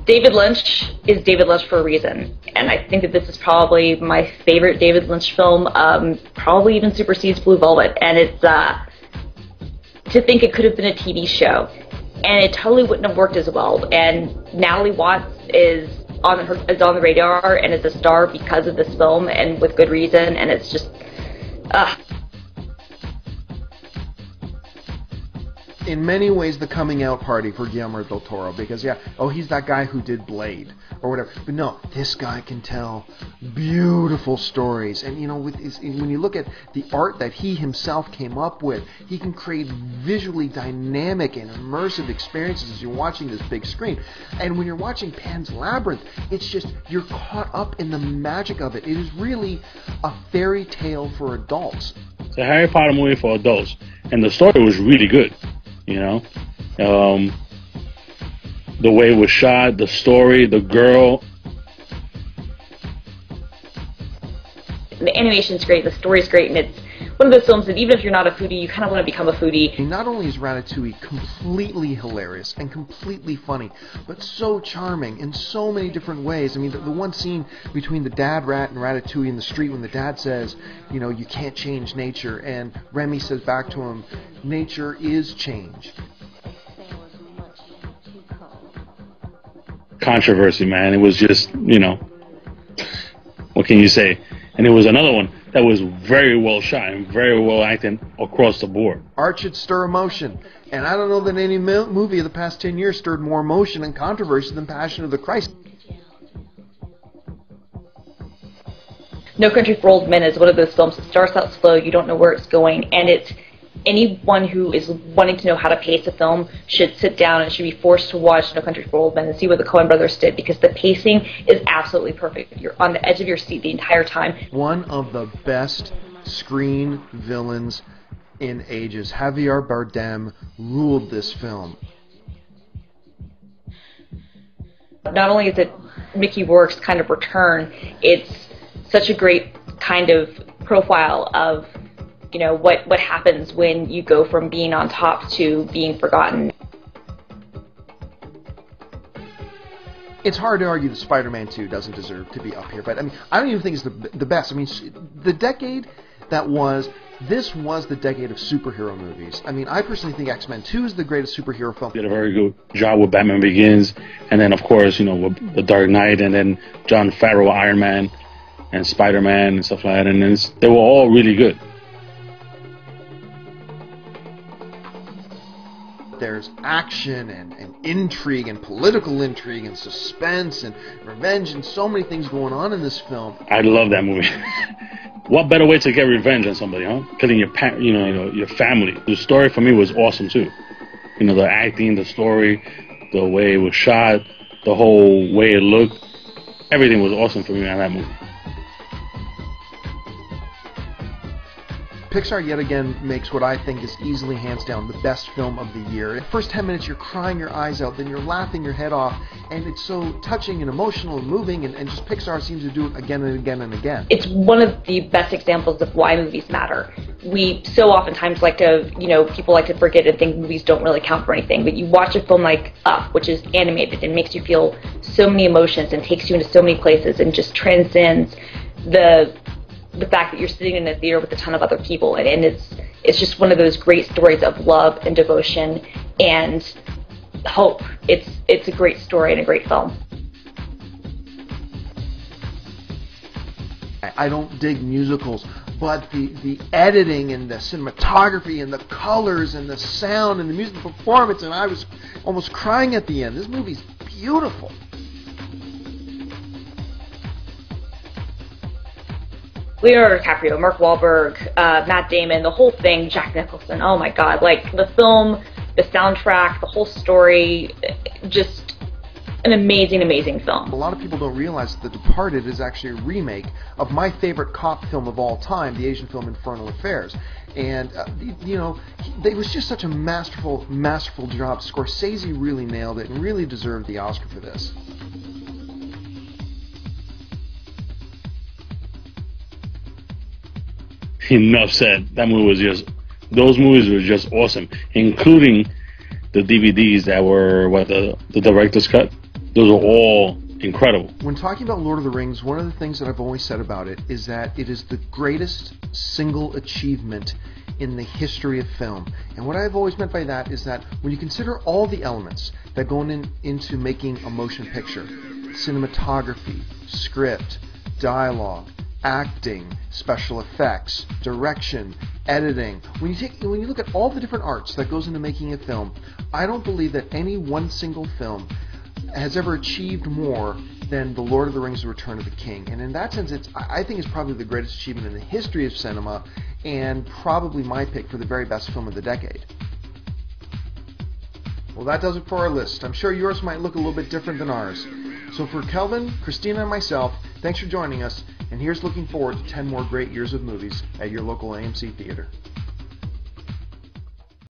David Lynch is David Lynch for a reason, and I think that this is probably my favorite David Lynch film, probably even supersedes Blue Velvet, and it's, to think it could have been a TV show, and it totally wouldn't have worked as well, and Natalie Watts is on the radar and is a star because of this film, and with good reason, and it's just, in many ways, the coming out party for Guillermo del Toro, because he's that guy who did Blade or whatever. But no, this guy can tell beautiful stories, and when you look at the art that he himself came up with, he can create visually dynamic and immersive experiences as you're watching this big screen. And when you're watching Pan's Labyrinth, it's just you're caught up in the magic of it. It is really a fairy tale for adults. It's a Harry Potter movie for adults, and the story was really good. The way it was shot, the story, the girl. The animation's great, the story's great, and it's one of those films that even if you're not a foodie, you kind of want to become a foodie. Not only is Ratatouille completely hilarious and completely funny, but so charming in so many different ways. I mean, the one scene between the dad rat and Ratatouille in the street when the dad says, you can't change nature, and Remy says back to him, nature is change. Controversy, man. It was just, what can you say? And there was another one that was very well shot and very well acted across the board. Art should stir emotion, and I don't know that any movie of the past 10 years stirred more emotion and controversy than Passion of the Christ. No Country for Old Men is one of those films that starts out slow, you don't know where it's going, and it's anyone who is wanting to know how to pace a film should sit down and should be forced to watch No Country for Old Men and see what the Coen brothers did, because the pacing is absolutely perfect. You're on the edge of your seat the entire time. One of the best screen villains in ages. Javier Bardem ruled this film. Not only is it Mickey Rourke's kind of return, it's such a great kind of profile of what happens when you go from being on top to being forgotten. It's hard to argue that Spider-Man 2 doesn't deserve to be up here, but I don't even think it's the best. The decade that was, this was the decade of superhero movies. I personally think X-Men 2 is the greatest superhero film. Did a very good job with Batman Begins, and then of course, with The Dark Knight, and then Jon Favreau, Iron Man, and Spider-Man and stuff like that, and they were all really good. There's action and intrigue and political intrigue and suspense and revenge and so many things going on in this film. I love that movie. What better way to get revenge on somebody, huh? Killing your your family. The story for me was awesome too. The acting, the story, the way it was shot, the whole way it looked. Everything was awesome for me on that movie. Pixar yet again makes what I think is easily hands down the best film of the year. The first 10 minutes you're crying your eyes out, then you're laughing your head off, and it's so touching and emotional and moving, and just Pixar seems to do it again and again and again. It's one of the best examples of why movies matter. We so oftentimes like to, people like to forget and think movies don't really count for anything, but you watch a film like Up, which is animated and makes you feel so many emotions and takes you into so many places and just transcends the fact that you're sitting in a theater with a ton of other people, and it's just one of those great stories of love and devotion and hope. It's a great story and a great film. I don't dig musicals, but the editing and the cinematography and the colors and the sound and the music performance, and I was almost crying at the end. This movie's beautiful. Leonardo DiCaprio, Mark Wahlberg, Matt Damon, the whole thing, Jack Nicholson, oh my god, the film, the soundtrack, the whole story, just an amazing, amazing film. A lot of people don't realize that The Departed is actually a remake of my favorite cop film of all time, the Asian film Infernal Affairs. And, it was just such a masterful, masterful job. Scorsese really nailed it and really deserved the Oscar for this. Enough said. That movie was those movies were just awesome, including the DVDs that were the director's cut. Those are all incredible. When talking about Lord of the Rings, one of the things that I've always said about it is that it is the greatest single achievement in the history of film. And what I've always meant by that is that when you consider all the elements that go into making a motion picture, cinematography, script, dialogue, acting, special effects, direction, editing. When you look at all the different arts that goes into making a film, I don't believe that any one single film has ever achieved more than The Lord of the Rings: The Return of the King. And in that sense, I think it's probably the greatest achievement in the history of cinema, and probably my pick for the very best film of the decade. Well, that does it for our list. I'm sure yours might look a little bit different than ours. So for Kelvin, Christina, and myself, thanks for joining us, and here's looking forward to 10 more great years of movies at your local AMC theater.